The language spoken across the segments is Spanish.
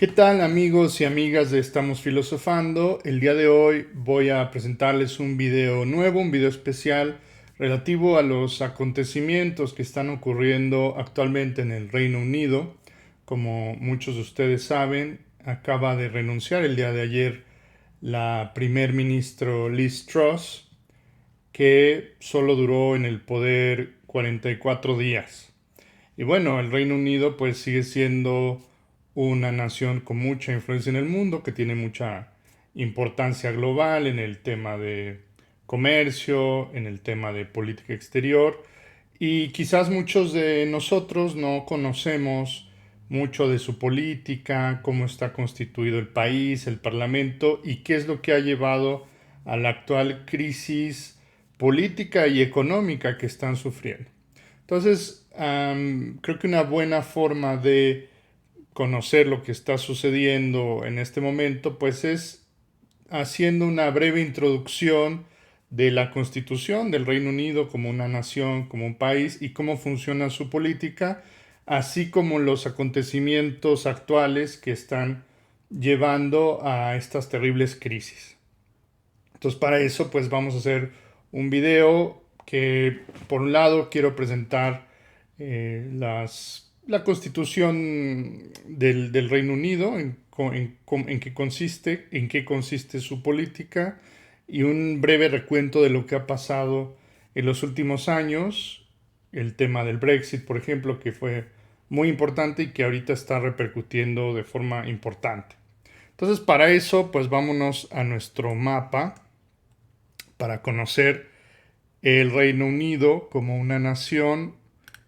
¿Qué tal amigos y amigas de Estamos Filosofando? El día de hoy voy a presentarles un video nuevo, un video especial relativo a los acontecimientos que están ocurriendo actualmente en el Reino Unido. Como muchos de ustedes saben, acaba de renunciar el día de ayer la primer ministro Liz Truss, que solo duró en el poder 44 días. Y bueno, el Reino Unido pues sigue siendo una nación con mucha influencia en el mundo, que tiene mucha importancia global en el tema de comercio, en el tema de política exterior. Y quizás muchos de nosotros no conocemos mucho de su política, cómo está constituido el país, el parlamento y qué es lo que ha llevado a la actual crisis política y económica que están sufriendo. Entonces, creo que una buena forma de conocer lo que está sucediendo en este momento, pues es haciendo una breve introducción de la Constitución del Reino Unido como una nación, como un país y cómo funciona su política, así como los acontecimientos actuales que están llevando a estas terribles crisis. Entonces, para eso, pues vamos a hacer un video que, por un lado, quiero presentar la constitución del Reino Unido, en qué consiste su política y un breve recuento de lo que ha pasado en los últimos años, el tema del Brexit, por ejemplo, que fue muy importante y que ahorita está repercutiendo de forma importante. Entonces, para eso, pues vámonos a nuestro mapa para conocer el Reino Unido como una nación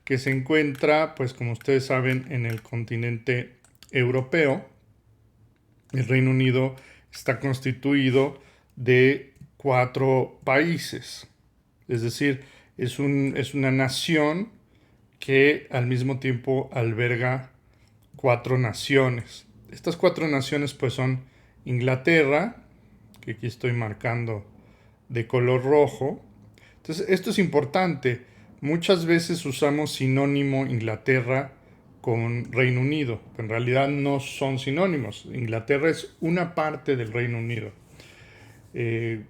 que se encuentra, pues como ustedes saben, en el continente europeo. El Reino Unido está constituido de 4 países, es decir, es una nación que al mismo tiempo alberga 4 naciones. Estas 4 naciones pues son Inglaterra, que aquí estoy marcando de color rojo. Entonces, esto es importante. Muchas veces usamos sinónimo Inglaterra con Reino Unido. En realidad no son sinónimos. Inglaterra es una parte del Reino Unido. Eh,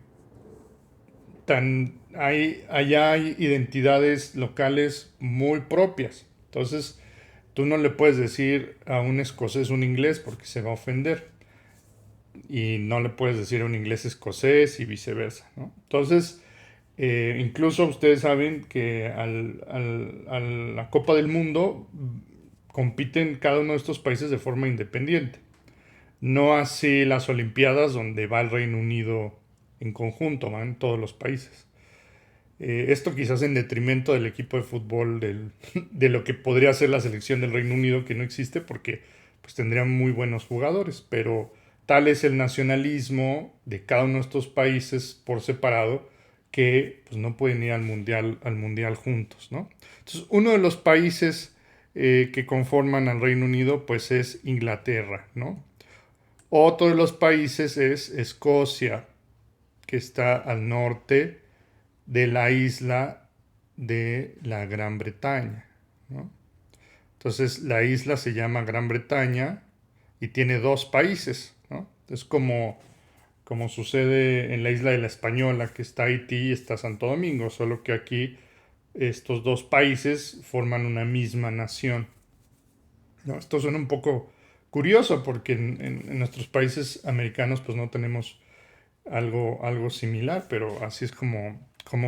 allá hay identidades locales muy propias. Entonces, tú no le puedes decir a un escocés un inglés porque se va a ofender. Y no le puedes decir a un inglés escocés y viceversa, ¿no? Entonces, incluso ustedes saben que a la Copa del Mundo compiten cada uno de estos países de forma independiente. No así las Olimpiadas, donde va el Reino Unido en conjunto, van todos los países. Esto quizás en detrimento del equipo de fútbol, de lo que podría ser la selección del Reino Unido, que no existe porque pues, tendrían muy buenos jugadores, pero tal es el nacionalismo de cada uno de estos países por separado que pues, no pueden ir al mundial juntos, ¿no? Entonces, uno de los países que conforman al Reino Unido pues es Inglaterra, ¿no? Otro de los países es Escocia, que está al norte de la isla de la Gran Bretaña, ¿no? Entonces la isla se llama Gran Bretaña y tiene 2 países, ¿no? Es como sucede en la isla de la Española, que está Haití y está Santo Domingo, solo que aquí estos 2 países forman una misma nación, ¿no? Esto suena un poco curioso porque en nuestros países americanos pues no tenemos algo similar, pero así es como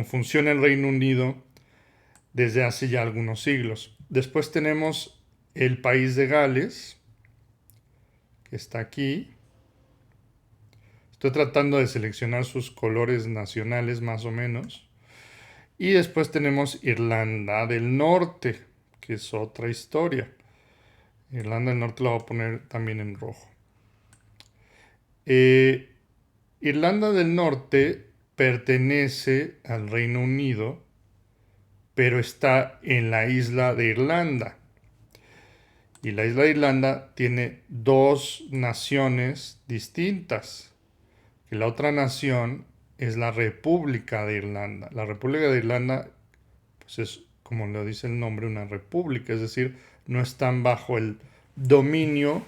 funciona el Reino Unido desde hace ya algunos siglos. Después tenemos el país de Gales, que está aquí. Estoy tratando de seleccionar sus colores nacionales más o menos. Y después tenemos Irlanda del Norte, que es otra historia. Irlanda del Norte la voy a poner también en rojo. Eh, Irlanda del Norte pertenece al Reino Unido, pero está en la isla de Irlanda. Y la isla de Irlanda tiene 2 naciones distintas. Que la otra nación es la República de Irlanda. La República de Irlanda, pues es, como lo dice el nombre, una república, es decir, no están bajo el dominio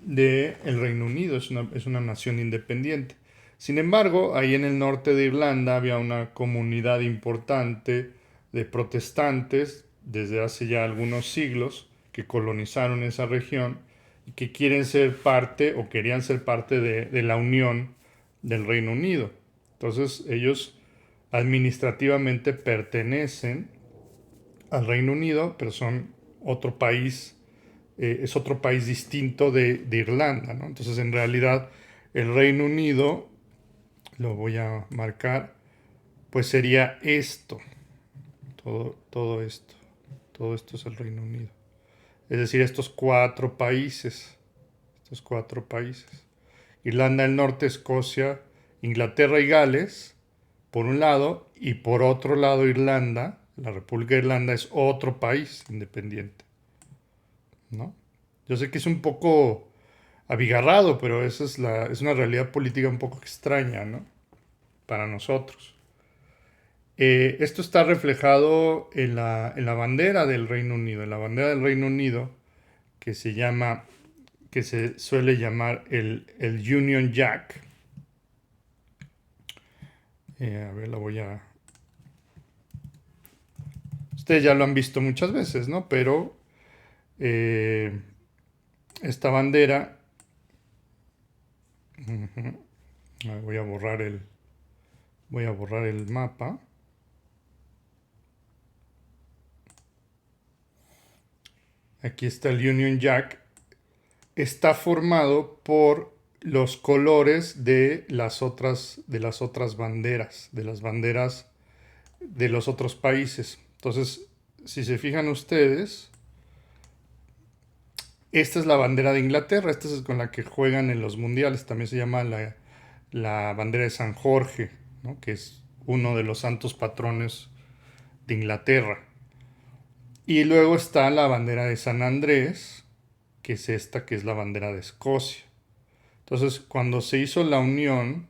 del Reino Unido, es una nación independiente. Sin embargo, ahí en el norte de Irlanda había una comunidad importante de protestantes desde hace ya algunos siglos que colonizaron esa región y que quieren ser parte o querían ser parte de la Unión del Reino Unido. Entonces ellos administrativamente pertenecen al Reino Unido, pero son otro país, es otro país distinto de Irlanda, ¿no? Entonces en realidad el Reino Unido, lo voy a marcar, pues sería esto, todo esto es el Reino Unido. Es decir, estos cuatro países. Irlanda del Norte, Escocia, Inglaterra y Gales, por un lado, y por otro lado Irlanda, la República de Irlanda es otro país independiente, ¿no? Yo sé que es un poco abigarrado, pero esa es una realidad política un poco extraña, ¿no? Para nosotros. Esto está reflejado en la bandera del Reino Unido, en la bandera del Reino Unido que se llama, que se suele llamar el Union Jack. A ver, la voy a... Ustedes ya lo han visto muchas veces, ¿no? Pero eh, esta bandera... A ver, voy a borrar el mapa. Aquí está el Union Jack. Está formado por los colores de las otras banderas, de las banderas de los otros países. Entonces, si se fijan ustedes, esta es la bandera de Inglaterra, esta es con la que juegan en los mundiales, también se llama la bandera de San Jorge, ¿no? Que es uno de los santos patrones de Inglaterra. Y luego está la bandera de San Andrés, que es esta, que es la bandera de Escocia. Entonces, cuando se hizo la unión,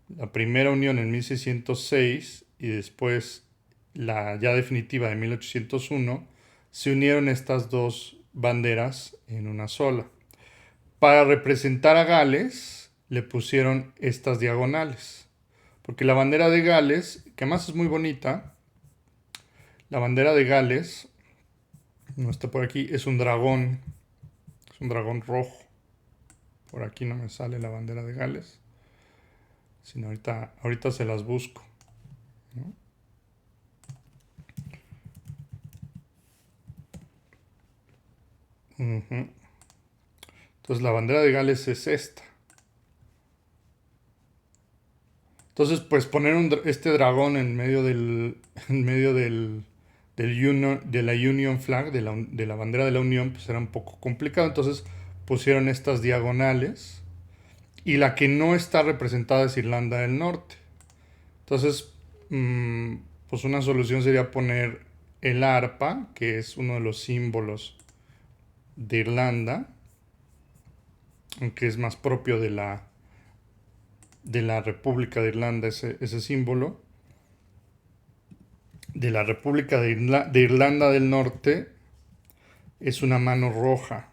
la primera unión en 1606 y después la ya definitiva de 1801, se unieron estas dos banderas en una sola. Para representar a Gales, le pusieron estas diagonales. Porque la bandera de Gales, que además es muy bonita, la bandera de Gales, no está por aquí, es un dragón rojo. Por aquí no me sale la bandera de Gales, sino ahorita se las busco, ¿no? Entonces la bandera de Gales es esta. Entonces, pues poner este dragón en medio de la Union Flag, de la bandera de la Unión, pues era un poco complicado. Entonces pusieron estas diagonales y la que no está representada es Irlanda del Norte. Entonces, pues una solución sería poner el arpa, que es uno de los símbolos de Irlanda, aunque es más propio de la República de Irlanda ese símbolo. De la República de Irlanda del Norte es una mano roja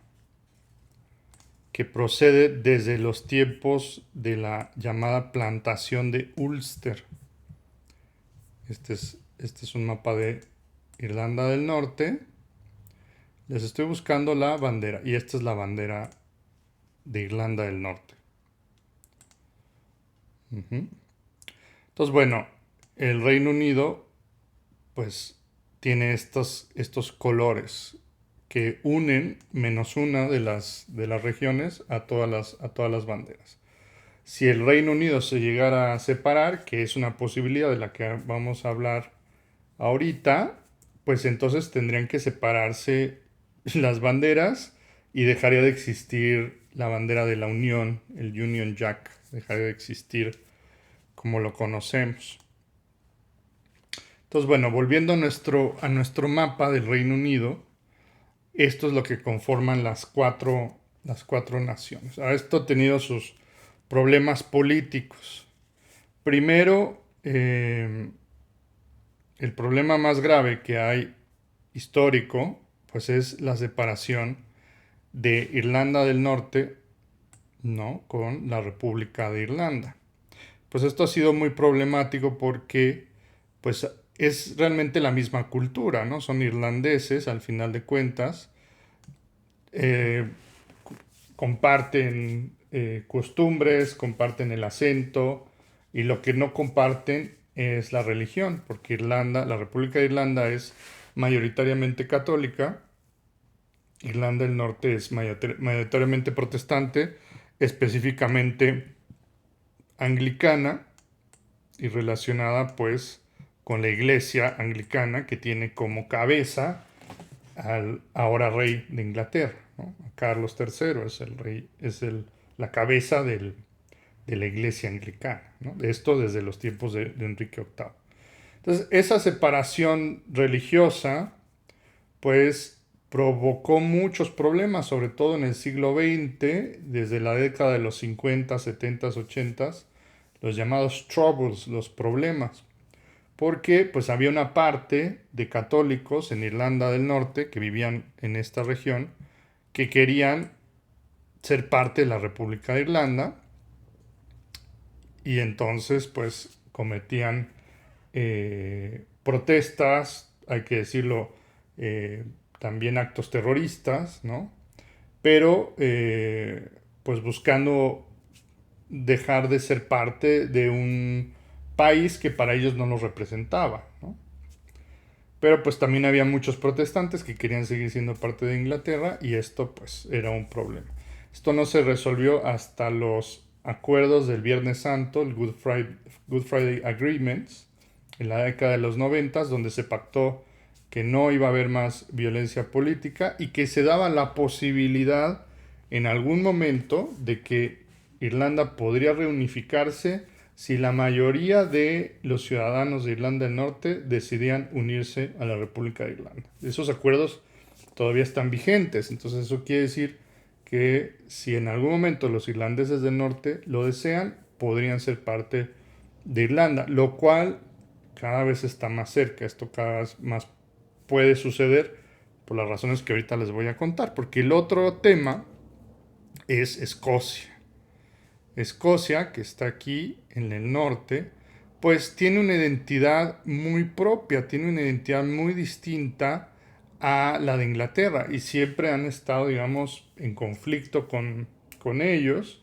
que procede desde los tiempos de la llamada plantación de Ulster. Este es un mapa de Irlanda del Norte. Les estoy buscando la bandera y esta es la bandera de Irlanda del Norte. Entonces, bueno, el Reino Unido pues tiene estos colores que unen menos una de las regiones a todas las banderas. Si el Reino Unido se llegara a separar, que es una posibilidad de la que vamos a hablar ahorita, pues entonces tendrían que separarse las banderas y dejaría de existir la bandera de la Unión, el Union Jack, dejaría de existir como lo conocemos. Entonces, bueno, volviendo a nuestro mapa del Reino Unido, esto es lo que conforman las cuatro naciones. Ahora, esto ha tenido sus problemas políticos. Primero, el problema más grave que hay histórico, pues es la separación de Irlanda del Norte, ¿no? Con la República de Irlanda. Pues esto ha sido muy problemático porque pues es realmente la misma cultura, ¿no? Son irlandeses al final de cuentas, eh, comparten costumbres, comparten el acento y lo que no comparten es la religión, porque Irlanda, la República de Irlanda es mayoritariamente católica, Irlanda del Norte es mayoritariamente protestante, específicamente anglicana y relacionada pues con la iglesia anglicana que tiene como cabeza al ahora rey de Inglaterra, ¿no? Carlos III es el rey, la cabeza de la iglesia anglicana, ¿no? Esto desde los tiempos de Enrique VIII. Entonces, esa separación religiosa, pues, provocó muchos problemas, sobre todo en el siglo XX, desde la década de los 50, 70, 80, los llamados troubles, los problemas, porque pues había una parte de católicos en Irlanda del Norte que vivían en esta región que querían ser parte de la República de Irlanda y entonces pues cometían protestas, hay que decirlo, también actos terroristas, ¿no? Pero pues buscando dejar de ser parte de un país que para ellos no los representaba, ¿no? Pero pues también había muchos protestantes que querían seguir siendo parte de Inglaterra y esto pues era un problema. Esto no se resolvió hasta los acuerdos del Viernes Santo, el Good Friday Agreements, en la década de los 90, donde se pactó que no iba a haber más violencia política y que se daba la posibilidad en algún momento de que Irlanda podría reunificarse si la mayoría de los ciudadanos de Irlanda del Norte decidían unirse a la República de Irlanda. Esos acuerdos todavía están vigentes, entonces eso quiere decir que si en algún momento los irlandeses del norte lo desean, podrían ser parte de Irlanda, lo cual cada vez está más cerca, esto cada vez más puede suceder por las razones que ahorita les voy a contar, porque el otro tema es Escocia. Escocia, que está aquí en el norte, pues tiene una identidad muy propia, tiene una identidad muy distinta a la de Inglaterra y siempre han estado, digamos, en conflicto con ellos.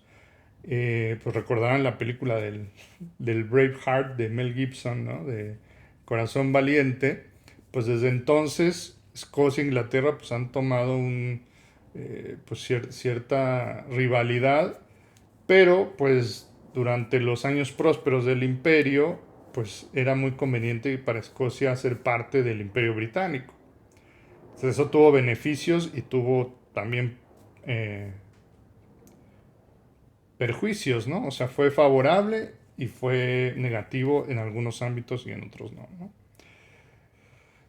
Pues recordarán la película del Braveheart de Mel Gibson, ¿no? De Corazón Valiente. Pues desde entonces Escocia e Inglaterra pues han tomado pues cierta rivalidad, pero pues durante los años prósperos del imperio pues era muy conveniente para Escocia ser parte del imperio británico. Entonces eso tuvo beneficios y tuvo también perjuicios, ¿no? O sea, fue favorable y fue negativo en algunos ámbitos y en otros no, ¿no?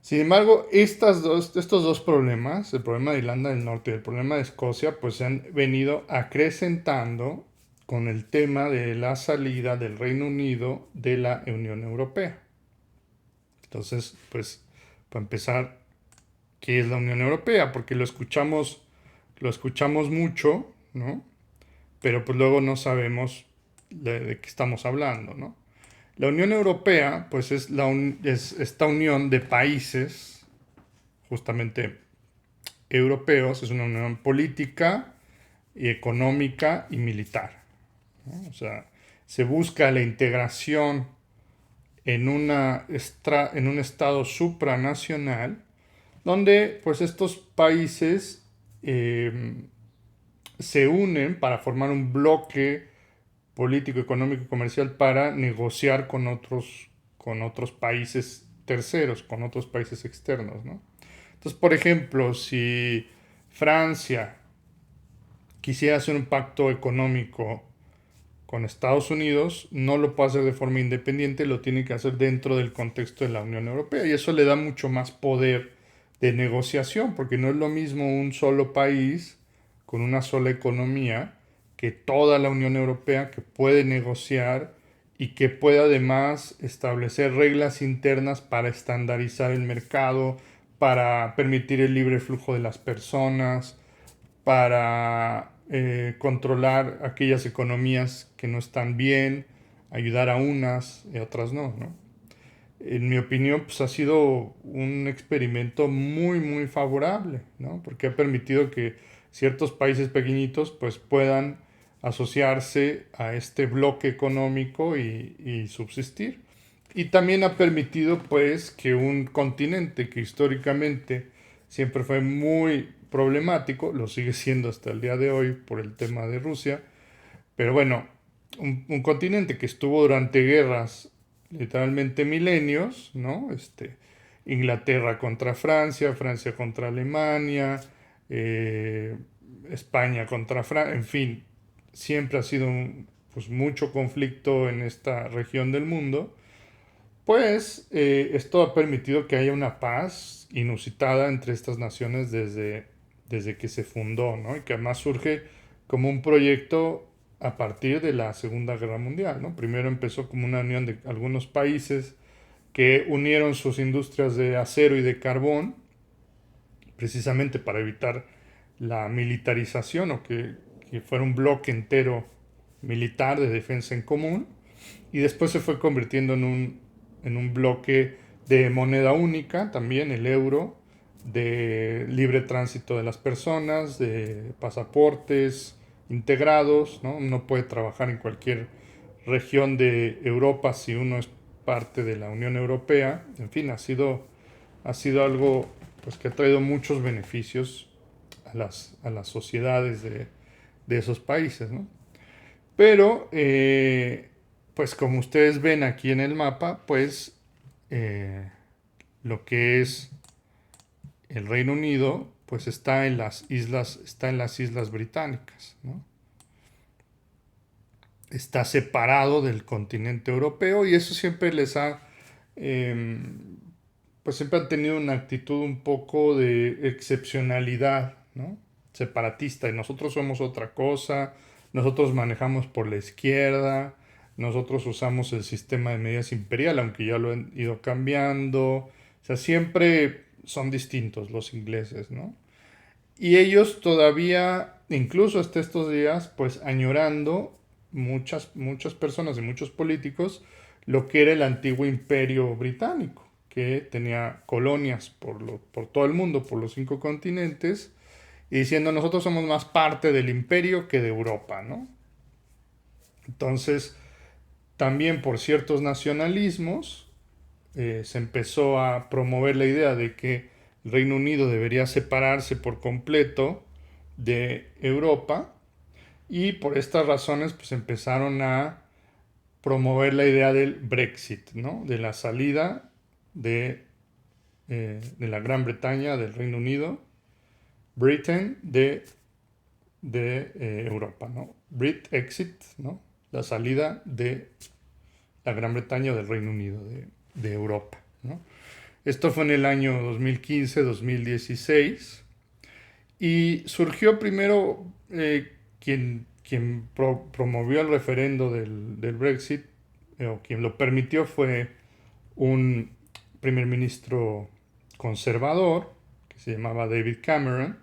Sin embargo, estos dos problemas, el problema de Irlanda del Norte y el problema de Escocia, pues se han venido acrecentando con el tema de la salida del Reino Unido de la Unión Europea. Entonces, pues, para empezar, ¿qué es la Unión Europea? Porque lo escuchamos mucho, ¿no? Pero pues luego no sabemos de qué estamos hablando, ¿no? La Unión Europea, pues es esta unión de países, justamente europeos, es una unión política, y económica y militar, ¿no? O sea, se busca la integración en en un estado supranacional, donde pues estos países se unen para formar un bloque político, económico y comercial para negociar con otros países terceros, con otros países externos, ¿no? Entonces, por ejemplo, si Francia quisiera hacer un pacto económico con Estados Unidos, no lo puede hacer de forma independiente, lo tiene que hacer dentro del contexto de la Unión Europea y eso le da mucho más poder de negociación, porque no es lo mismo un solo país con una sola economía que toda la Unión Europea que puede negociar y que puede además establecer reglas internas para estandarizar el mercado, para permitir el libre flujo de las personas, para controlar aquellas economías que no están bien, ayudar a unas y a otras no, ¿no? En mi opinión, pues ha sido un experimento muy, muy favorable, ¿no? Porque ha permitido que ciertos países pequeñitos pues puedan asociarse a este bloque económico y subsistir. Y también ha permitido pues que un continente que históricamente siempre fue muy problemático, lo sigue siendo hasta el día de hoy por el tema de Rusia, pero bueno, un continente que estuvo durante guerras literalmente milenios, ¿no? Inglaterra contra Francia, Francia contra Alemania, eh, España contra Francia, en fin, siempre ha sido pues, mucho conflicto en esta región del mundo. Pues esto ha permitido que haya una paz inusitada entre estas naciones desde que se fundó, ¿no? Y que además surge como un proyecto a partir de la Segunda Guerra Mundial, ¿no? Primero empezó como una unión de algunos países que unieron sus industrias de acero y de carbón, precisamente para evitar la militarización o que fuera un bloque entero militar de defensa en común, y después se fue convirtiendo en un bloque de moneda única, también el euro, de libre tránsito de las personas, de pasaportes integrados, ¿no? Uno puede trabajar en cualquier región de Europa si uno es parte de la Unión Europea. En fin, ha sido algo pues, que ha traído muchos beneficios a las sociedades de esos países, ¿no? Pero, pues como ustedes ven aquí en el mapa, pues eh, lo que es el Reino Unido, pues está en las islas británicas, ¿no? Está separado del continente europeo y eso siempre eh, pues siempre han tenido una actitud un poco de excepcionalidad, ¿no? Separatista, y nosotros somos otra cosa, nosotros manejamos por la izquierda, nosotros usamos el sistema de medidas imperial, aunque ya lo han ido cambiando, o sea, siempre son distintos los ingleses, ¿no? Y ellos todavía, incluso hasta estos días, pues añorando muchas personas y muchos políticos lo que era el antiguo imperio británico, que tenía colonias por todo el mundo, por los 5 continentes, y diciendo nosotros somos más parte del imperio que de Europa, ¿no? Entonces, también por ciertos nacionalismos, se empezó a promover la idea de que el Reino Unido debería separarse por completo de Europa, y por estas razones pues empezaron a promover la idea del Brexit, ¿no? De la salida de la Gran Bretaña, del Reino Unido, Britain de Europa, ¿no? Brit Exit, ¿no? La salida de la Gran Bretaña o del Reino Unido de Europa, ¿no? Esto fue en el año 2015-2016 y surgió primero quien promovió el referendo del Brexit, o quien lo permitió, fue un primer ministro conservador que se llamaba David Cameron.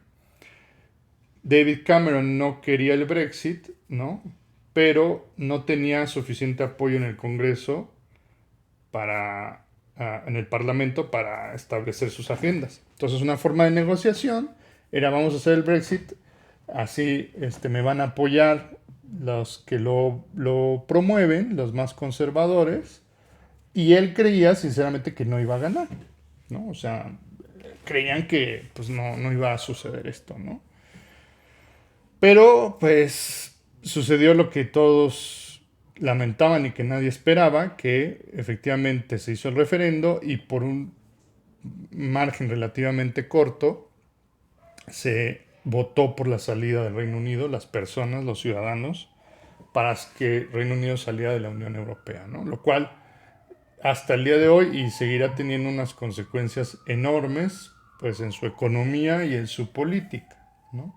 David Cameron no quería el Brexit, ¿no? Pero no tenía suficiente apoyo en el Congreso en el Parlamento para establecer sus agendas. Entonces una forma de negociación era vamos a hacer el Brexit, así me van a apoyar los que lo promueven, los más conservadores, y él creía sinceramente que no iba a ganar, ¿no? O sea, creían que pues no iba a suceder esto, ¿no? Pero pues sucedió lo que todos lamentaban y que nadie esperaba, que efectivamente se hizo el referendo y por un margen relativamente corto se votó por la salida del Reino Unido, las personas, los ciudadanos, para que Reino Unido saliera de la Unión Europea, ¿no? Lo cual hasta el día de hoy y seguirá teniendo unas consecuencias enormes pues en su economía y en su política, ¿no?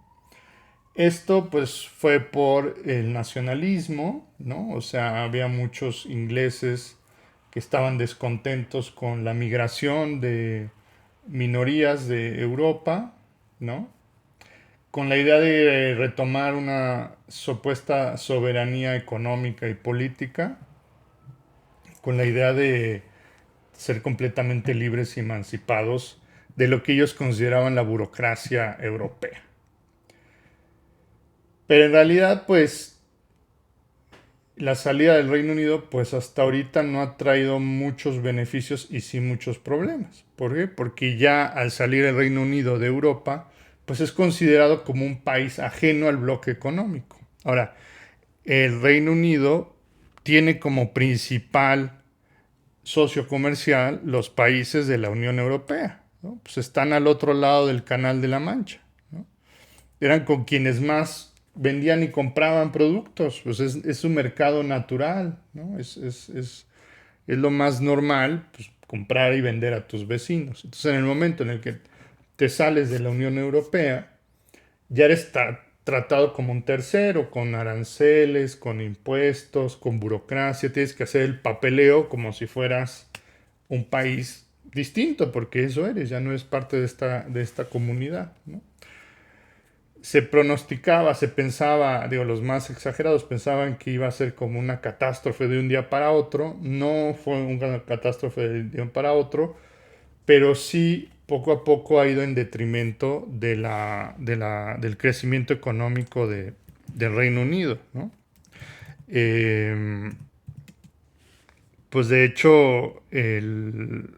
Esto pues fue por el nacionalismo, ¿no? O sea, había muchos ingleses que estaban descontentos con la migración de minorías de Europa, ¿no? con la idea de retomar una supuesta soberanía económica y política, con la idea de ser completamente libres y emancipados de lo que ellos consideraban la burocracia europea. Pero en realidad, pues, la salida del Reino Unido, pues hasta ahorita no ha traído muchos beneficios y sí muchos problemas. ¿Por qué? Porque ya al salir el Reino Unido de Europa, pues es considerado como un país ajeno al bloque económico. Ahora, el Reino Unido tiene como principal socio comercial los países de la Unión Europea, ¿no? Pues están al otro lado del Canal de la Mancha, ¿no? Eran con quienes más vendían y compraban productos, pues es su mercado natural, ¿no? Es lo más normal, pues, comprar y vender a tus vecinos. Entonces, en el momento en el que te sales de la Unión Europea, ya eres tratado como un tercero, con aranceles, con impuestos, con burocracia, tienes que hacer el papeleo como si fueras un país distinto, porque eso eres, ya no es parte de esta comunidad, ¿no? Se pronosticaba, se pensaba, digo, los más exagerados pensaban que iba a ser como una catástrofe de un día para otro. No fue una catástrofe de un día para otro, pero sí poco a poco ha ido en detrimento del crecimiento económico del Reino Unido, ¿no? Eh, pues de hecho, el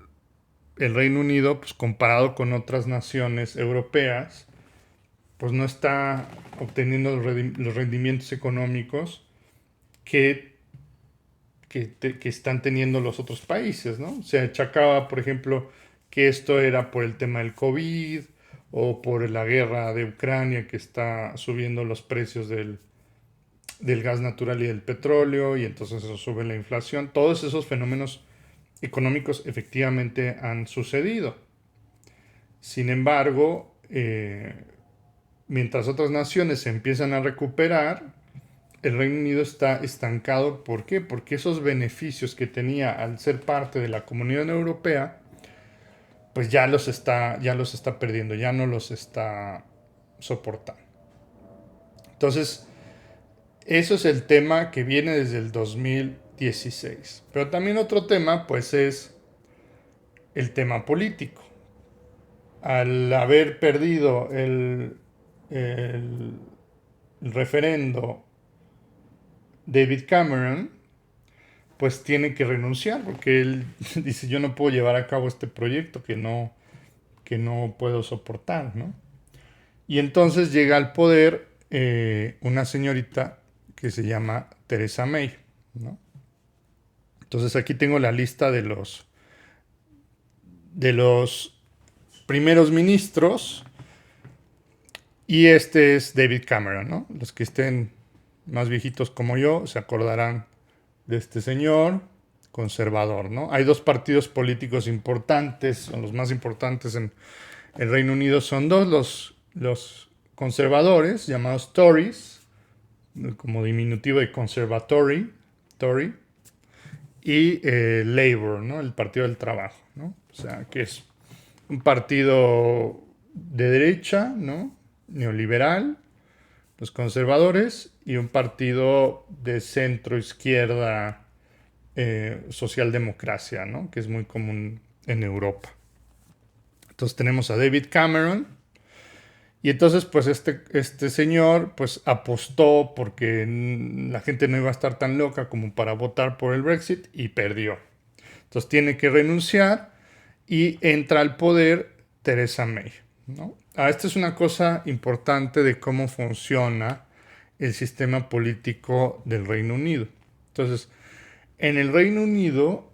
Reino Unido, pues comparado con otras naciones europeas, pues no está obteniendo los rendimientos económicos que, que están teniendo los otros países, ¿no? Se achacaba, por ejemplo, que esto era por el tema del COVID o por la guerra de Ucrania que está subiendo los precios del gas natural y del petróleo y entonces eso sube la inflación. Todos esos fenómenos económicos efectivamente han sucedido. Sin embargo, mientras otras naciones se empiezan a recuperar, el Reino Unido está estancado. ¿Por qué? Porque esos beneficios que tenía al ser parte de la Comunidad Europea, pues ya los está perdiendo, ya no los está soportando. Entonces, eso es el tema que viene desde el 2016. Pero también otro tema, pues, es el tema político. Al haber perdido el referendo David Cameron, pues tiene que renunciar porque él dice yo no puedo llevar a cabo este proyecto que no puedo soportar, ¿no? Y entonces llega al poder una señorita que se llama Theresa May, ¿no? Entonces aquí tengo la lista de los primeros ministros y este es David Cameron, ¿no? Los que estén más viejitos como yo se acordarán de este señor conservador, ¿no? Hay dos partidos políticos importantes, son los más importantes en el Reino Unido, son dos, los conservadores, llamados Tories, como diminutivo de conservatory, Tory, y Labour, ¿no? El Partido del Trabajo, ¿no? O sea, que es un partido de derecha, ¿no? Neoliberal, los conservadores, y un partido de centro izquierda, socialdemocracia, ¿no? Que es muy común en Europa. Entonces tenemos a David Cameron y entonces pues este señor pues apostó porque la gente no iba a estar tan loca como para votar por el Brexit y perdió. Entonces tiene que renunciar y entra al poder Theresa May, ¿no? Esta es una cosa importante de cómo funciona el sistema político del Reino Unido. Entonces, en el Reino Unido,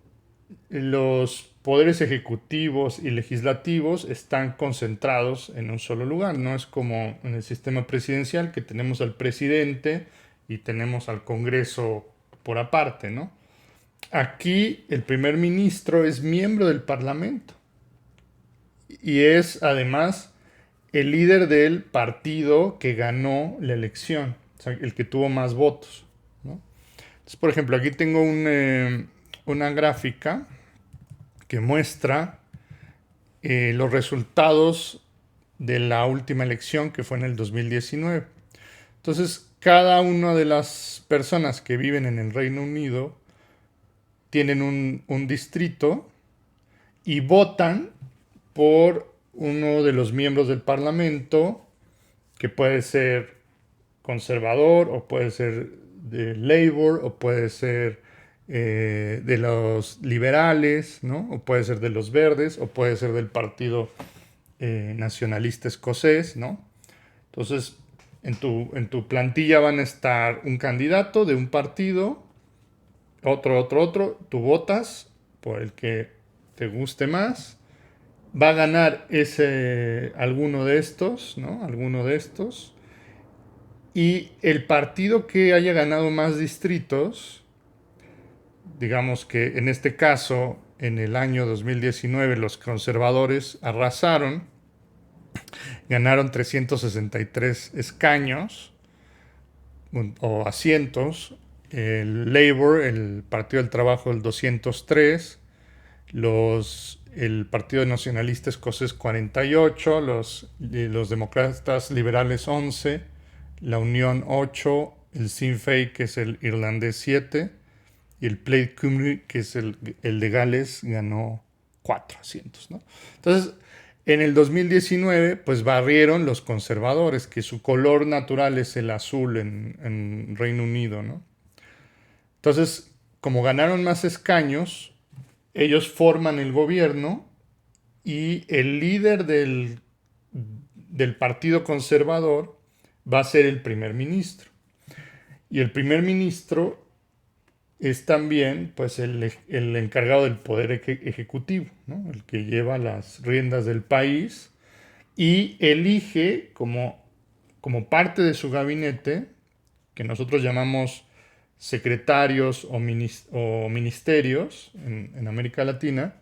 los poderes ejecutivos y legislativos están concentrados en un solo lugar. No es como en el sistema presidencial que tenemos al presidente y tenemos al Congreso por aparte, ¿no? Aquí el primer ministro es miembro del Parlamento y es además el líder del partido que ganó la elección, o sea, el que tuvo más votos, ¿no? Entonces, por ejemplo, aquí tengo una gráfica que muestra los resultados de la última elección que fue en el 2019. Entonces, cada una de las personas que viven en el Reino Unido tienen un distrito y votan por uno de los miembros del Parlamento, que puede ser conservador o puede ser de Labour o puede ser de los liberales, ¿no? O puede ser de los verdes o puede ser del partido nacionalista escocés, ¿no? Entonces, en tu plantilla van a estar un candidato de un partido, otro, tú votas por el que te guste más, va a ganar alguno de estos, ¿no? Alguno de estos, y el partido que haya ganado más distritos, digamos que en este caso, en el año 2019, los conservadores arrasaron, ganaron 363 escaños o asientos, el Labour, el Partido del Trabajo, el 203, el Partido Nacionalista Escocés 48, los demócratas liberales 11, la Unión 8, el Sinn Féin, que es el irlandés 7, y el Plaid Cymru, que es el de Gales, ganó 4 asientos, ¿no? Entonces, en el 2019, pues barrieron los conservadores, que su color natural es el azul en Reino Unido, ¿no? Entonces, como ganaron más escaños, ellos forman el gobierno y el líder del Partido Conservador va a ser el primer ministro. Y el primer ministro es también pues, el encargado del poder ejecutivo, ¿no? El que lleva las riendas del país y elige como parte de su gabinete, que nosotros llamamos secretarios o ministerios en América Latina,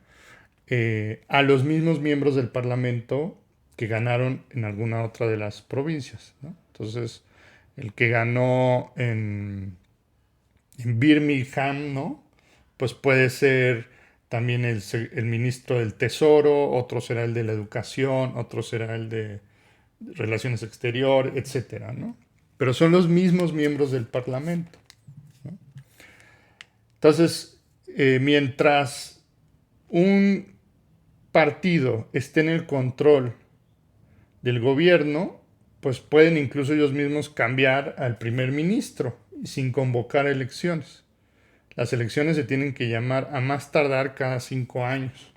a los mismos miembros del Parlamento que ganaron en alguna otra de las provincias, ¿no? Entonces, el que ganó en Birmingham, ¿no? Pues puede ser también el ministro del Tesoro, otro será el de la Educación, otro será el de Relaciones Exteriores, etcétera, ¿no? Pero son los mismos miembros del Parlamento, ¿no? Entonces, mientras un partido esté en el control del gobierno, pues pueden incluso ellos mismos cambiar al primer ministro sin convocar elecciones. Las elecciones se tienen que llamar a más tardar cada 5 años.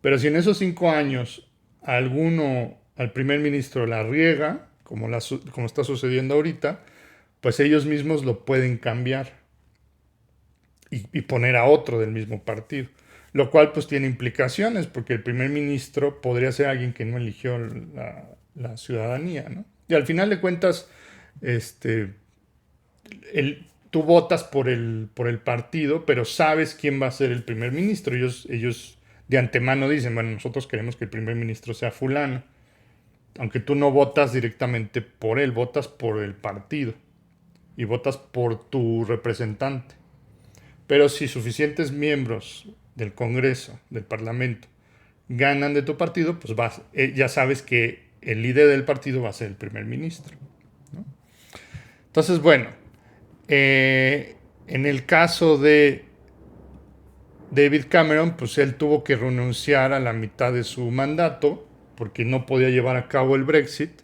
Pero si en esos 5 años al primer ministro la riega, como está sucediendo ahorita, pues ellos mismos lo pueden cambiar y poner a otro del mismo partido. Lo cual pues tiene implicaciones, porque el primer ministro podría ser alguien que no eligió la ciudadanía, ¿no? Y al final de cuentas, tú votas por el partido, pero sabes quién va a ser el primer ministro. Ellos de antemano dicen, bueno, nosotros queremos que el primer ministro sea fulano. Aunque tú no votas directamente por él, votas por el partido y votas por tu representante. Pero si suficientes miembros del Congreso, del Parlamento, ganan de tu partido, pues ya sabes que el líder del partido va a ser el primer ministro, ¿no? Entonces, bueno, en el caso de David Cameron, pues él tuvo que renunciar a la mitad de su mandato porque no podía llevar a cabo el Brexit,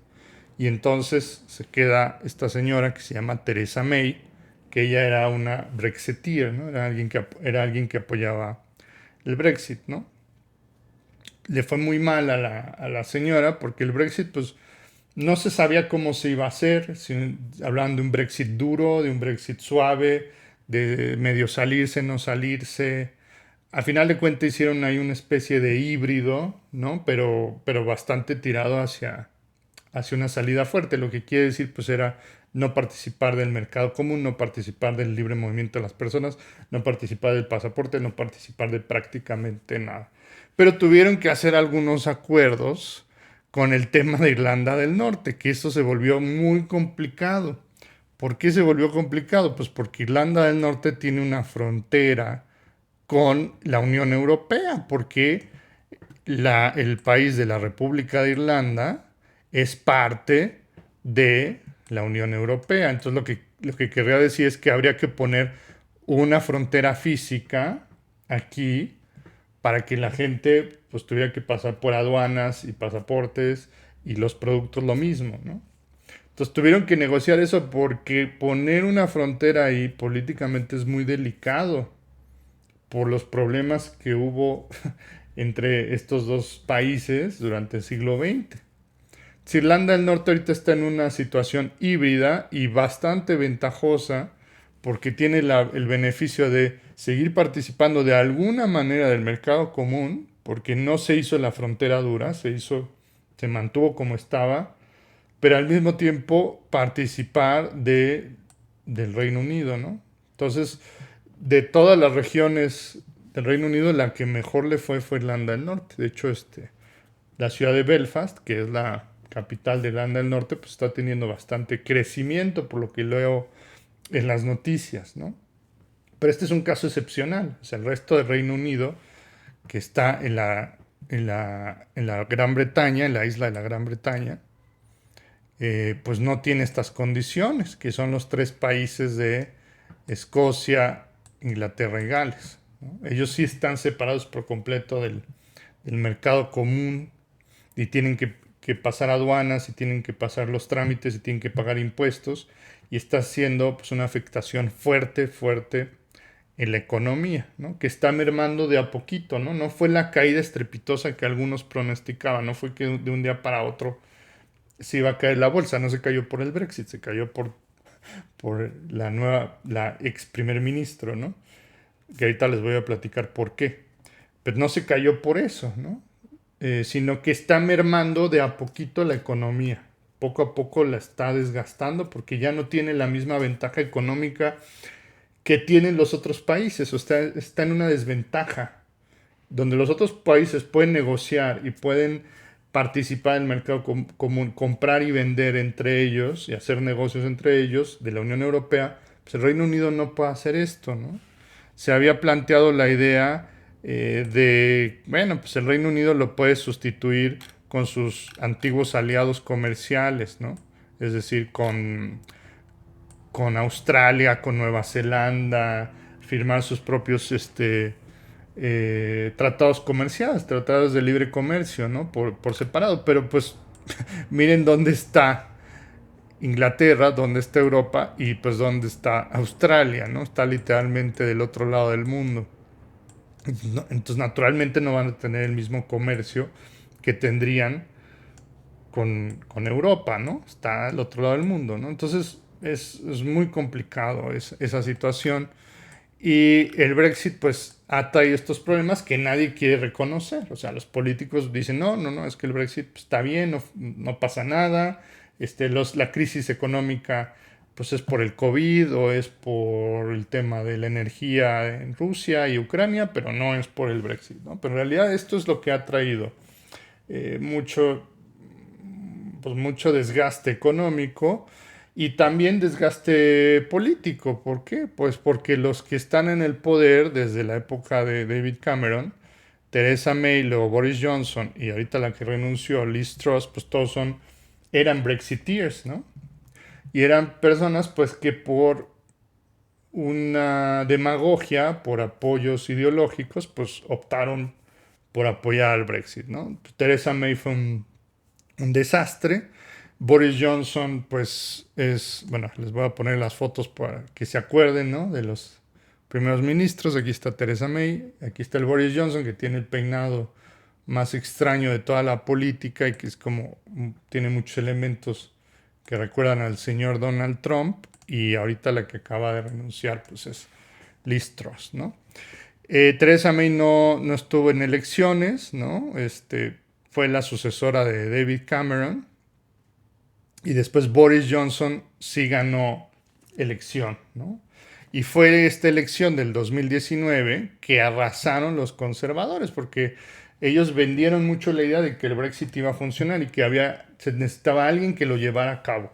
y entonces se queda esta señora que se llama Theresa May, que ella era una Brexiteer, ¿no? Era alguien que apoyaba el Brexit, ¿no? Le fue muy mal a la señora porque el Brexit, pues, no se sabía cómo se iba a hacer. Hablaban de un Brexit duro, de un Brexit suave, de medio salirse, no salirse. Al final de cuentas hicieron ahí una especie de híbrido, ¿no? Pero bastante tirado hacia una salida fuerte. Lo que quiere decir, pues, era no participar del mercado común, no participar del libre movimiento de las personas, no participar del pasaporte, no participar de prácticamente nada. Pero tuvieron que hacer algunos acuerdos con el tema de Irlanda del Norte, que eso se volvió muy complicado. ¿Por qué se volvió complicado? Pues porque Irlanda del Norte tiene una frontera con la Unión Europea, porque el país de la República de Irlanda es parte de la Unión Europea. Entonces lo que querría decir es que habría que poner una frontera física aquí para que la gente pues tuviera que pasar por aduanas y pasaportes y los productos lo mismo, ¿no? Entonces tuvieron que negociar eso porque poner una frontera ahí políticamente es muy delicado por los problemas que hubo entre estos dos países durante el siglo XX. Irlanda del Norte ahorita está en una situación híbrida y bastante ventajosa porque tiene el beneficio de seguir participando de alguna manera del mercado común, porque no se hizo la frontera dura, se mantuvo como estaba, pero al mismo tiempo participar del Reino Unido, ¿no? Entonces, de todas las regiones del Reino Unido, la que mejor le fue Irlanda del Norte. De hecho, la ciudad de Belfast, que es la capital de Irlanda del Norte, pues está teniendo bastante crecimiento por lo que leo en las noticias, ¿no? Pero este es un caso excepcional. O sea, el resto del Reino Unido, que está en la Gran Bretaña, en la isla de la Gran Bretaña, pues no tiene estas condiciones, que son los tres países de Escocia, Inglaterra y Gales, ¿no? Ellos sí están separados por completo del mercado común y tienen que pasar aduanas y tienen que pasar los trámites y tienen que pagar impuestos y está haciendo pues, una afectación fuerte en la economía, ¿no? Que está mermando de a poquito, ¿no? No fue la caída estrepitosa que algunos pronosticaban, no fue que de un día para otro se iba a caer la bolsa, no se cayó por el Brexit, se cayó por la ex primer ministro, ¿no? Que ahorita les voy a platicar por qué. Pero no se cayó por eso, ¿no? Sino que está mermando de a poquito la economía. Poco a poco la está desgastando porque ya no tiene la misma ventaja económica que tienen los otros países. O sea, está en una desventaja. Donde los otros países pueden negociar y pueden participar en el mercado común, comprar y vender entre ellos y hacer negocios entre ellos de la Unión Europea, pues el Reino Unido no puede hacer esto, ¿no? Se había planteado la idea bueno, pues el Reino Unido lo puede sustituir con sus antiguos aliados comerciales, ¿no? Es decir, con Australia, con Nueva Zelanda, firmar sus propios tratados comerciales, tratados de libre comercio, ¿no? Por separado, pero pues miren dónde está Inglaterra, dónde está Europa y pues dónde está Australia, ¿no? Está literalmente del otro lado del mundo. Entonces, naturalmente no van a tener el mismo comercio que tendrían con Europa, ¿no? Está al otro lado del mundo, ¿no? Entonces, es muy complicado esa situación. Y el Brexit, pues, ha traído estos problemas que nadie quiere reconocer. O sea, los políticos dicen, no, es que el Brexit pues, está bien, no pasa nada. La crisis económica, pues, es por el COVID o es por el tema de la energía en Rusia y Ucrania, pero no es por el Brexit, ¿no? Pero en realidad esto es lo que ha traído mucho, pues, mucho desgaste económico y también desgaste político. ¿Por qué? Pues porque los que están en el poder desde la época de David Cameron, Theresa May, luego Boris Johnson y ahorita la que renunció, Liz Truss, pues eran Brexiteers, ¿no? Y eran personas pues que por una demagogia, por apoyos ideológicos, pues optaron por apoyar al Brexit, ¿no? Theresa May fue un desastre. Boris Johnson, pues bueno, les voy a poner las fotos para que se acuerden, ¿no? De los primeros ministros. Aquí está Theresa May, aquí está el Boris Johnson, que tiene el peinado más extraño de toda la política y que es como, tiene muchos elementos que recuerdan al señor Donald Trump. Y ahorita la que acaba de renunciar, pues es Liz Truss, ¿no? Theresa May no estuvo en elecciones, ¿no? Fue la sucesora de David Cameron. Y después Boris Johnson sí ganó elección, ¿no? Y fue esta elección del 2019 que arrasaron los conservadores, porque ellos vendieron mucho la idea de que el Brexit iba a funcionar y que se necesitaba alguien que lo llevara a cabo,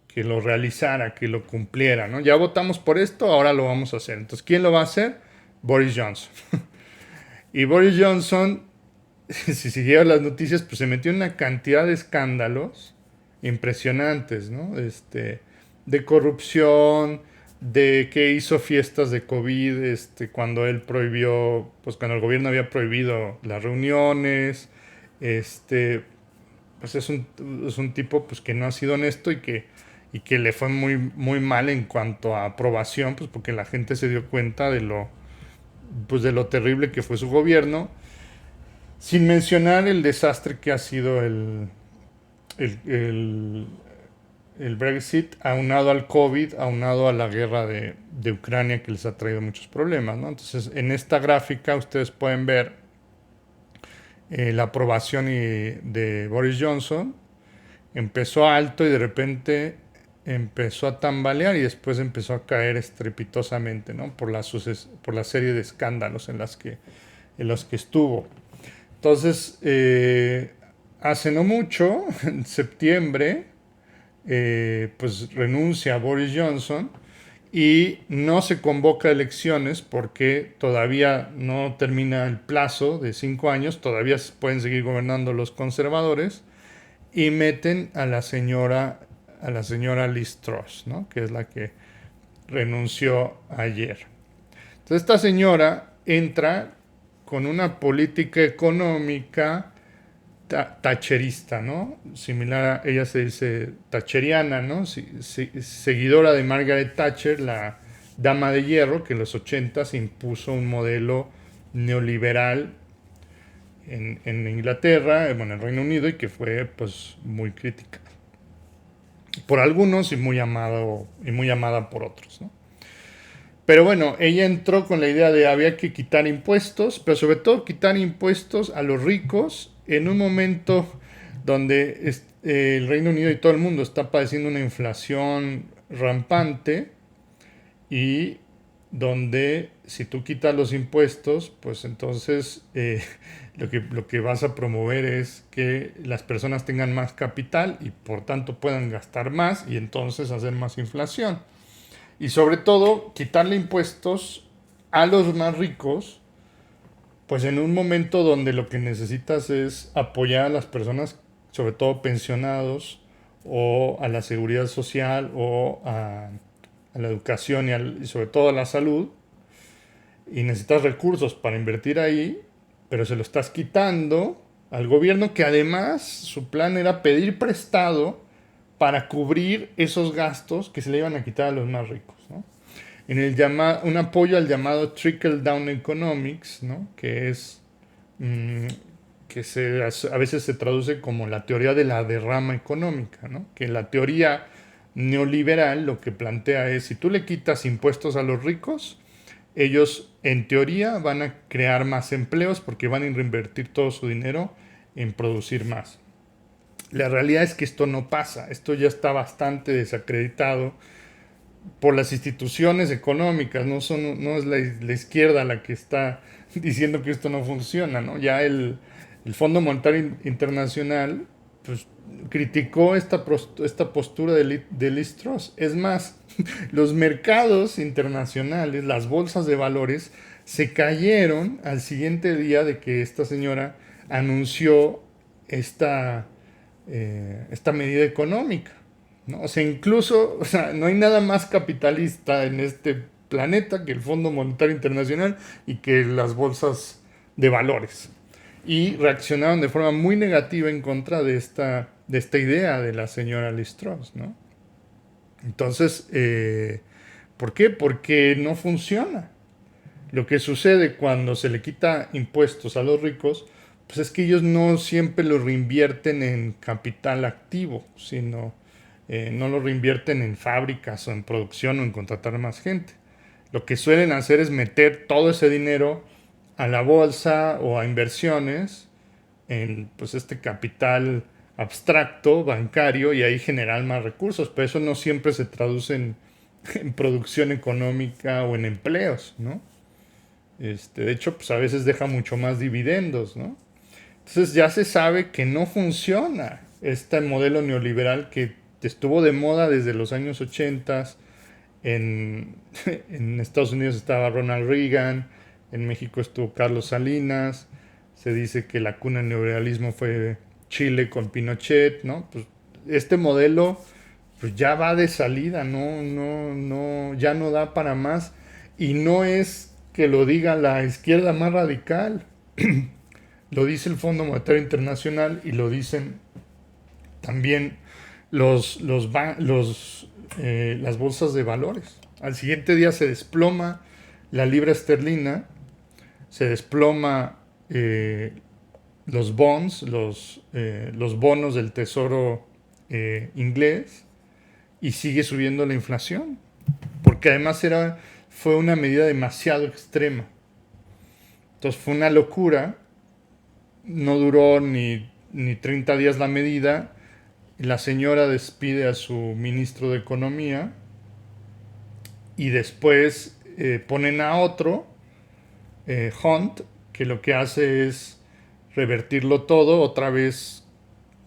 que lo realizara, que lo cumpliera, ¿no? Ya votamos por esto, ahora lo vamos a hacer. Entonces, ¿quién lo va a hacer? Boris Johnson. Y Boris Johnson si siguieron las noticias, pues se metió en una cantidad de escándalos impresionantes, ¿no? De corrupción, de que hizo fiestas de COVID, cuando él prohibió, pues cuando el gobierno había prohibido las reuniones, este, pues es un tipo pues que no ha sido honesto y que le fue muy, muy mal en cuanto a aprobación, pues porque la gente se dio cuenta pues de lo terrible que fue su gobierno, sin mencionar el desastre que ha sido el, el, el Brexit, aunado al COVID, aunado a la guerra de Ucrania que les ha traído muchos problemas, ¿no? Entonces, en esta gráfica ustedes pueden ver la aprobación de Boris Johnson. Empezó alto y de repente empezó a tambalear y después empezó a caer estrepitosamente, ¿no? Por la serie de escándalos en los que estuvo. Entonces, hace no mucho, en septiembre, pues renuncia a Boris Johnson y no se convoca a elecciones porque todavía no termina el plazo de 5 años, todavía pueden seguir gobernando los conservadores y meten a la señora Liz Truss, ¿no? Que es la que renunció ayer. Entonces esta señora entra con una política económica tacherista, ¿no? Similar a ella se dice tacheriana, ¿no? Seguidora de Margaret Thatcher, la dama de hierro, que en los 80 impuso un modelo neoliberal en Inglaterra, bueno, en Reino Unido, y que fue pues muy crítica por algunos y muy amada por otros, ¿no? Pero bueno, ella entró con la idea de había que quitar impuestos, pero sobre todo quitar impuestos a los ricos en un momento donde el Reino Unido y todo el mundo está padeciendo una inflación rampante y donde si tú quitas los impuestos, pues entonces lo que vas a promover es que las personas tengan más capital y por tanto puedan gastar más y entonces hacer más inflación. Y sobre todo, quitarle impuestos a los más ricos, pues en un momento donde lo que necesitas es apoyar a las personas, sobre todo pensionados, o a la seguridad social, a la educación y sobre todo a la salud, y necesitas recursos para invertir ahí, pero se lo estás quitando al gobierno que además su plan era pedir prestado para cubrir esos gastos que se le iban a quitar a los más ricos, ¿no? Un apoyo al llamado Trickle Down Economics, ¿no? Que es que a veces se traduce como la teoría de la derrama económica, ¿no? Que la teoría neoliberal lo que plantea es si tú le quitas impuestos a los ricos, ellos en teoría van a crear más empleos porque van a reinvertir todo su dinero en producir más. La realidad es que esto no pasa, esto ya está bastante desacreditado por las instituciones económicas, no es la izquierda la que está diciendo que esto no funciona, ¿no? Ya el Fondo Monetario Internacional pues, criticó esta postura de Liz Truss. Es más, los mercados internacionales, las bolsas de valores, se cayeron al siguiente día de que esta señora anunció esta, esta medida económica, ¿no? O sea, incluso, o sea, no hay nada más capitalista en este planeta que el Fondo Monetario Internacional y que las bolsas de valores. Y reaccionaron de forma muy negativa en contra de esta idea de la señora Liz Truss, ¿no? Entonces, ¿por qué? Porque no funciona. Lo que sucede cuando se le quita impuestos a los ricos, pues es que ellos no siempre lo reinvierten en capital activo, sino no lo reinvierten en fábricas o en producción o en contratar más gente. Lo que suelen hacer es meter todo ese dinero a la bolsa o a inversiones en pues este capital abstracto, bancario, y ahí generar más recursos, pero eso no siempre se traduce en producción económica o en empleos, ¿no? De hecho, pues a veces deja mucho más dividendos, ¿no? Entonces ya se sabe que no funciona este modelo neoliberal que estuvo de moda desde los años 80. En, en Estados Unidos estaba Ronald Reagan, en México estuvo Carlos Salinas, Se dice que la cuna del neoliberalismo fue Chile con Pinochet, ¿no? Pues este modelo pues ya va de salida, ya no da para más. Y no es que lo diga la izquierda más radical, lo dice el Fondo Monetario Internacional y lo dicen también las bolsas de valores. Al siguiente día se desploma la libra esterlina, se desploma los bonds, los bonos del tesoro inglés, y sigue subiendo la inflación, porque además fue una medida demasiado extrema. Entonces fue una locura, no duró ni 30 días la medida, la señora despide a su ministro de Economía y después ponen a otro, Hunt, que lo que hace es revertirlo todo, otra vez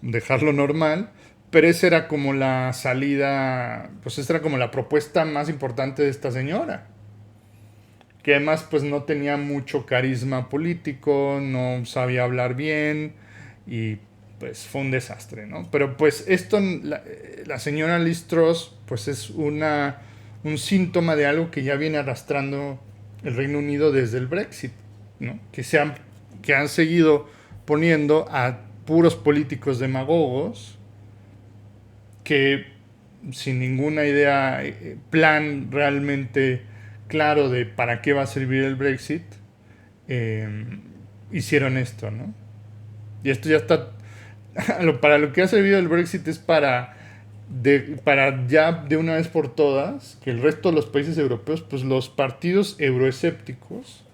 dejarlo normal, pero esa era como la salida, pues esa era como la propuesta más importante de esta señora, que además pues no tenía mucho carisma político, no sabía hablar bien y pues fue un desastre, ¿no? Pero pues esto, la señora Liz Truss pues es un síntoma de algo que ya viene arrastrando el Reino Unido desde el Brexit, ¿no? Que han seguido poniendo a puros políticos demagogos que sin ninguna idea, plan realmente claro de para qué va a servir el Brexit, eh, hicieron esto, ¿no? Y esto ya está, para lo que ha servido el Brexit es para ya de una vez por todas, que el resto de los países europeos, pues los partidos euroescépticos,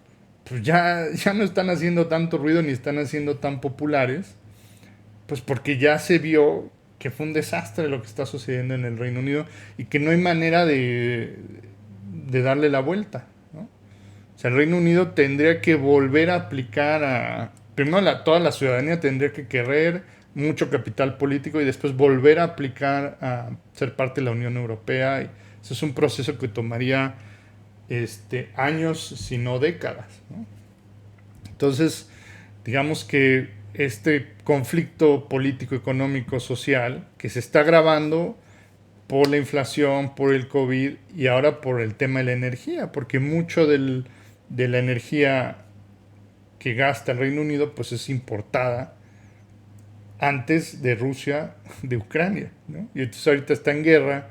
pues ya no están haciendo tanto ruido ni están haciendo tan populares, pues porque ya se vio que fue un desastre lo que está sucediendo en el Reino Unido y que no hay manera de darle la vuelta, ¿no? O sea, el Reino Unido tendría que volver a aplicar primero toda la ciudadanía tendría que querer mucho capital político y después volver a aplicar a ser parte de la Unión Europea. Y eso es un proceso que tomaría años, si no décadas, ¿no? Entonces, digamos que este conflicto político, económico, social, que se está agravando por la inflación, por el COVID y ahora por el tema de la energía, porque mucho de la energía que gasta el Reino Unido pues es importada antes de Rusia, de Ucrania, ¿no? Y entonces ahorita está en guerra,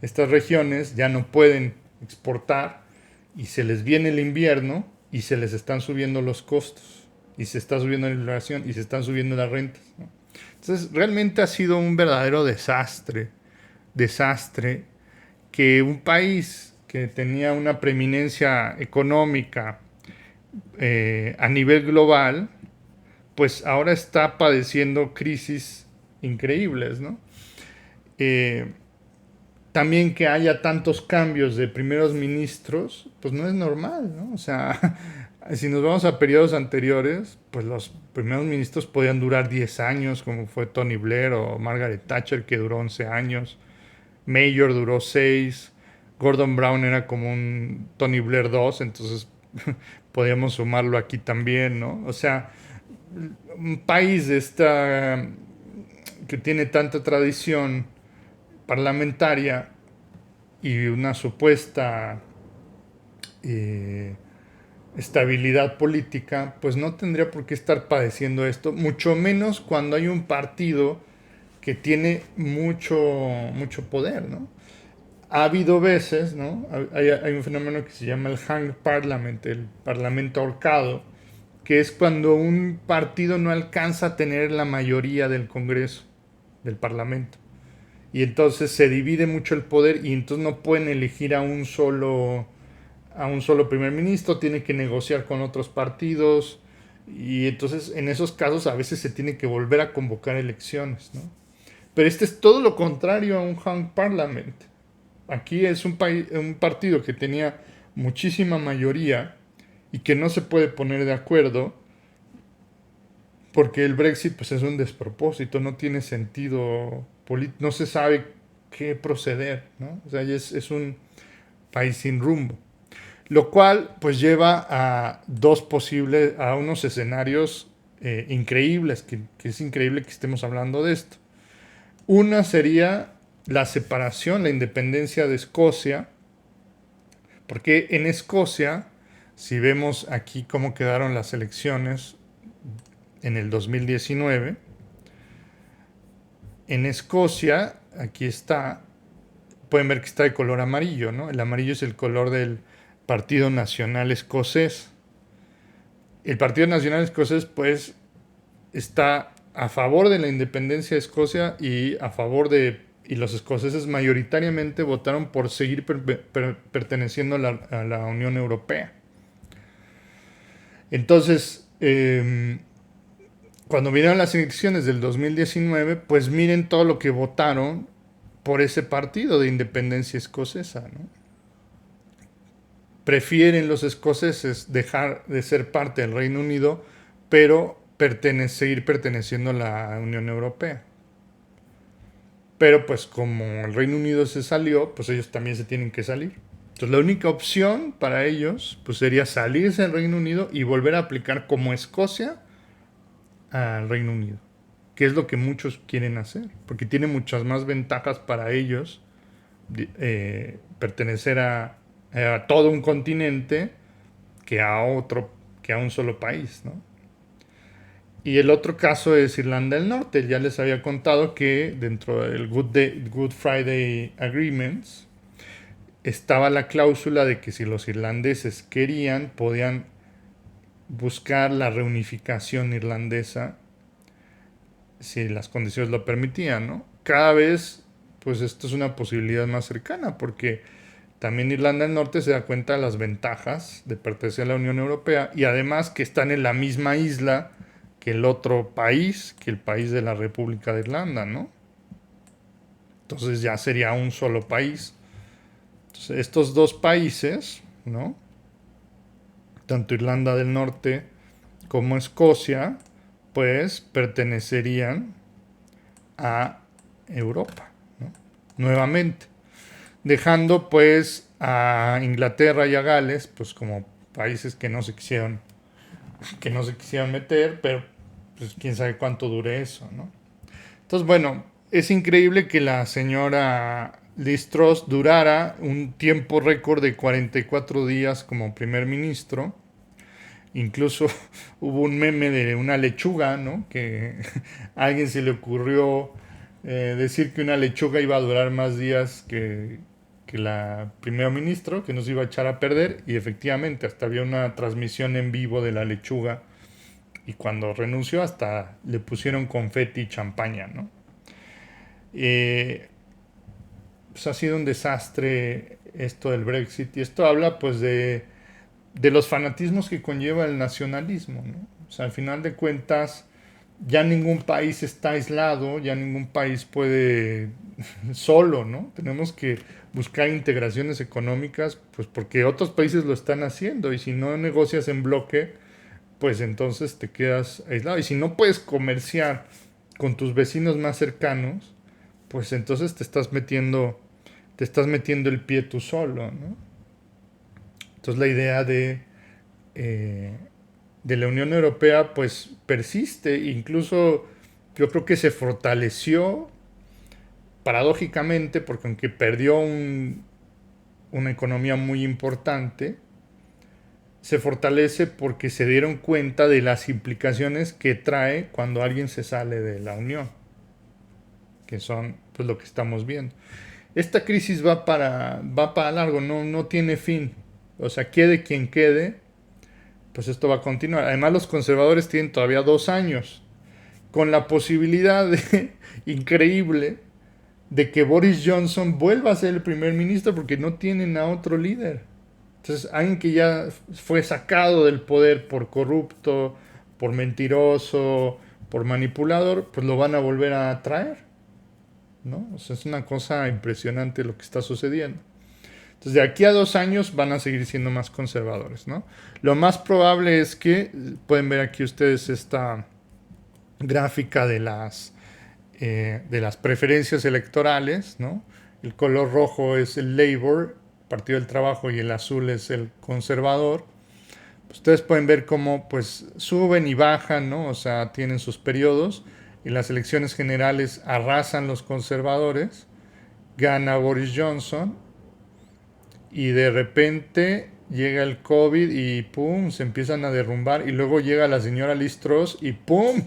estas regiones ya no pueden exportar y se les viene el invierno y se les están subiendo los costos y se está subiendo la inflación y se están subiendo las rentas, ¿no? Entonces realmente ha sido un verdadero desastre que un país que tenía una preeminencia económica a nivel global, pues ahora está padeciendo crisis increíbles, ¿no? Eh, También que haya tantos cambios de primeros ministros, pues no es normal, ¿no? O sea, si nos vamos a periodos anteriores, pues los primeros ministros podían durar 10 años, como fue Tony Blair o Margaret Thatcher, que duró 11 años. Mayor duró 6. Gordon Brown era como un Tony Blair 2, entonces podíamos sumarlo aquí también, ¿no? O sea, un país que tiene tanta tradición parlamentaria y una supuesta eh, estabilidad política, pues no tendría por qué estar padeciendo esto, mucho menos cuando hay un partido que tiene mucho poder, ¿no? Ha habido veces, ¿no? Hay un fenómeno que se llama el hung parliament, el parlamento ahorcado, que es cuando un partido no alcanza a tener la mayoría del Congreso, del Parlamento. Y entonces se divide mucho el poder y entonces no pueden elegir a un solo primer ministro, tienen que negociar con otros partidos y entonces en esos casos a veces se tiene que volver a convocar elecciones, ¿no? Pero este es todo lo contrario a un hung parliament. Aquí es un partido que tenía muchísima mayoría y que no se puede poner de acuerdo porque el Brexit pues es un despropósito, no tiene sentido político, no se sabe qué proceder, ¿no? O sea, es un país sin rumbo. Lo cual pues lleva a unos escenarios increíbles, que es increíble que estemos hablando de esto. Una sería la separación, la independencia de Escocia, porque en Escocia, si vemos aquí cómo quedaron las elecciones en el 2019, en Escocia, aquí está, pueden ver que está de color amarillo, ¿no? El amarillo es el color del Partido Nacional Escocés. El Partido Nacional Escocés, pues, está a favor de la independencia de Escocia y a favor de... Y los escoceses mayoritariamente votaron por seguir perteneciendo a la Unión Europea. Entonces, cuando vinieron las elecciones del 2019, pues miren todo lo que votaron por ese partido de independencia escocesa, ¿no? Prefieren los escoceses dejar de ser parte del Reino Unido, pero seguir perteneciendo a la Unión Europea. Pero pues como el Reino Unido se salió, pues ellos también se tienen que salir. Entonces la única opción para ellos pues sería salirse del Reino Unido y volver a aplicar como Escocia al Reino Unido, que es lo que muchos quieren hacer, porque tiene muchas más ventajas para ellos pertenecer a todo un continente que a otro, que a un solo país, ¿no? Y el otro caso es Irlanda del Norte. Ya les había contado que dentro del Good Friday Agreements estaba la cláusula de que si los irlandeses querían, podían buscar la reunificación irlandesa si las condiciones lo permitían, ¿no? Cada vez, pues esto es una posibilidad más cercana, porque también Irlanda del Norte se da cuenta de las ventajas de pertenecer a la Unión Europea y además que están en la misma isla que el otro país, que el país de la República de Irlanda, ¿no? Entonces ya sería un solo país. Entonces, estos dos países, ¿no? Tanto Irlanda del Norte como Escocia, pues pertenecerían a Europa, ¿no? Nuevamente, dejando pues a Inglaterra y a Gales, pues como países que no se quisieron meter, pero pues quién sabe cuánto dure eso, ¿no? Entonces, bueno, es increíble que la señora Liz Truss durara un tiempo récord de 44 días como primer ministro. Incluso hubo un meme de una lechuga, ¿no? Que a alguien se le ocurrió decir que una lechuga iba a durar más días que la primer ministro, que nos iba a echar a perder. Y efectivamente, hasta había una transmisión en vivo de la lechuga. Y cuando renunció, hasta le pusieron confeti y champaña, ¿no? Pues ha sido un desastre esto del Brexit. Y esto habla, pues, de los fanatismos que conlleva el nacionalismo, ¿no? O sea, al final de cuentas, ya ningún país está aislado, ya ningún país puede solo, ¿no? Tenemos que buscar integraciones económicas, pues porque otros países lo están haciendo y si no negocias en bloque, pues entonces te quedas aislado. Y si no puedes comerciar con tus vecinos más cercanos, pues entonces te estás metiendo el pie tú solo, ¿no? Entonces la idea eh, de la Unión Europea pues persiste, incluso yo creo que se fortaleció paradójicamente porque aunque perdió una economía muy importante, se fortalece porque se dieron cuenta de las implicaciones que trae cuando alguien se sale de la Unión, que son pues lo que estamos viendo. Esta crisis va para largo, no tiene fin. O sea, quede quien quede, pues esto va a continuar. Además, los conservadores tienen todavía 2 años, con la posibilidad increíble de que Boris Johnson vuelva a ser el primer ministro porque no tienen a otro líder. Entonces, alguien que ya fue sacado del poder por corrupto, por mentiroso, por manipulador, pues lo van a volver a traer, ¿no? O sea, es una cosa impresionante lo que está sucediendo. Entonces, de aquí a 2 años van a seguir siendo más conservadores, ¿no? Lo más probable es que, pueden ver aquí ustedes esta gráfica de las preferencias electorales, ¿no? El color rojo es el Labour, Partido del Trabajo, y el azul es el conservador. Ustedes pueden ver cómo pues suben y bajan, ¿no? O sea, tienen sus periodos y las elecciones generales arrasan los conservadores, gana Boris Johnson y de repente llega el COVID y pum, se empiezan a derrumbar y luego llega la señora Liz Truss y pum,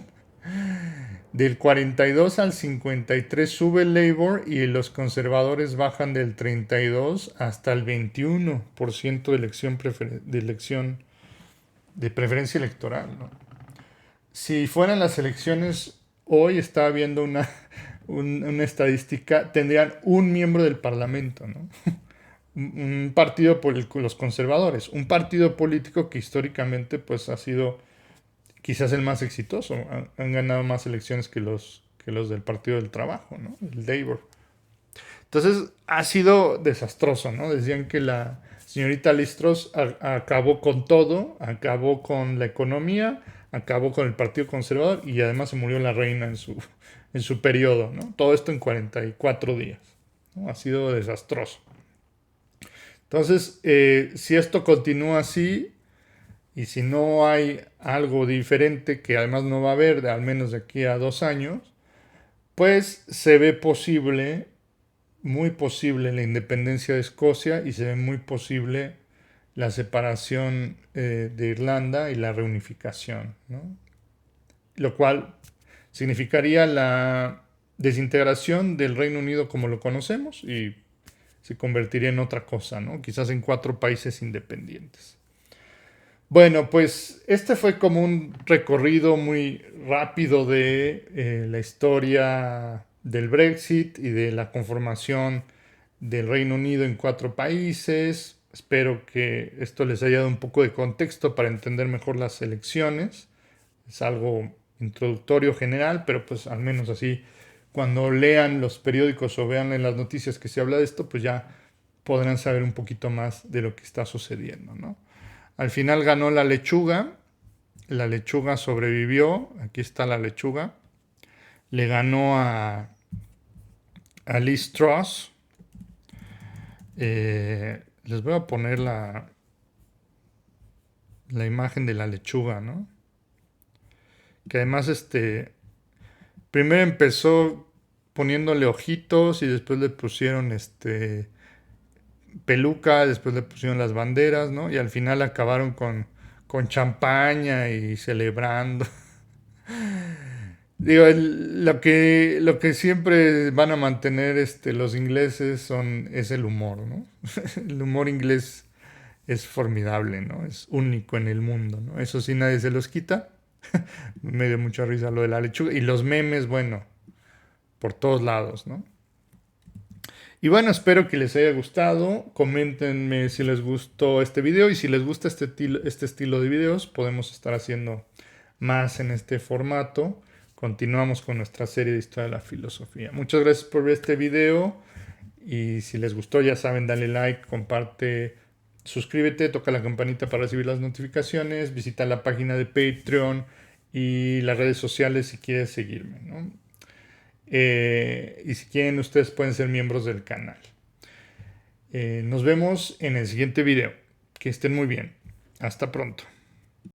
del 42 al 53 sube el Labour y los conservadores bajan del 32 hasta el 21% de elección de preferencia electoral, ¿no? Si fueran las elecciones hoy, estaba viendo una estadística, tendrían un miembro del Parlamento, ¿no? Un partido por los conservadores, un partido político que históricamente pues ha sido quizás el más exitoso, han ganado más elecciones que los del Partido del Trabajo, ¿no? El Labour. Entonces ha sido desastroso, ¿no? Decían que la señorita Liz Truss acabó con todo, acabó con la economía, acabó con el Partido Conservador y además se murió la reina en su periodo, ¿no? Todo esto en 44 días, ¿no? Ha sido desastroso. Entonces, si esto continúa así y si no hay algo diferente, que además no va a haber, al menos de aquí a 2 años, pues se ve posible, muy posible la independencia de Escocia y se ve muy posible la separación de Irlanda y la reunificación, ¿no? Lo cual significaría la desintegración del Reino Unido como lo conocemos y se convertiría en otra cosa, ¿no? Quizás en 4 países independientes. Bueno, pues este fue como un recorrido muy rápido de la historia del Brexit y de la conformación del Reino Unido en 4 países. Espero que esto les haya dado un poco de contexto para entender mejor las elecciones. Es algo introductorio general, pero pues al menos así, cuando lean los periódicos o vean en las noticias que se habla de esto, pues ya podrán saber un poquito más de lo que está sucediendo, ¿no? Al final ganó la lechuga sobrevivió, aquí está la lechuga, le ganó a Liz Truss. Les voy a poner la imagen de la lechuga, ¿no? Que además primero empezó poniéndole ojitos y después le pusieron peluca, después le pusieron las banderas, ¿no? Y al final acabaron con champaña y celebrando. Digo, lo que siempre van a mantener los ingleses es el humor, ¿no? El humor inglés es formidable, ¿no? Es único en el mundo, ¿no? Eso sí nadie se los quita. Me dio mucha risa lo de la lechuga. Y los memes, bueno, por todos lados, ¿no? Y bueno, espero que les haya gustado. Coméntenme si les gustó este video y si les gusta este estilo de videos, podemos estar haciendo más en este formato. Continuamos con nuestra serie de historia de la filosofía. Muchas gracias por ver este video y si les gustó ya saben, dale like, comparte, suscríbete, toca la campanita para recibir las notificaciones, visita la página de Patreon y las redes sociales si quieres seguirme, ¿no? Y si quieren, ustedes pueden ser miembros del canal. Nos vemos en el siguiente video. Que estén muy bien. Hasta pronto.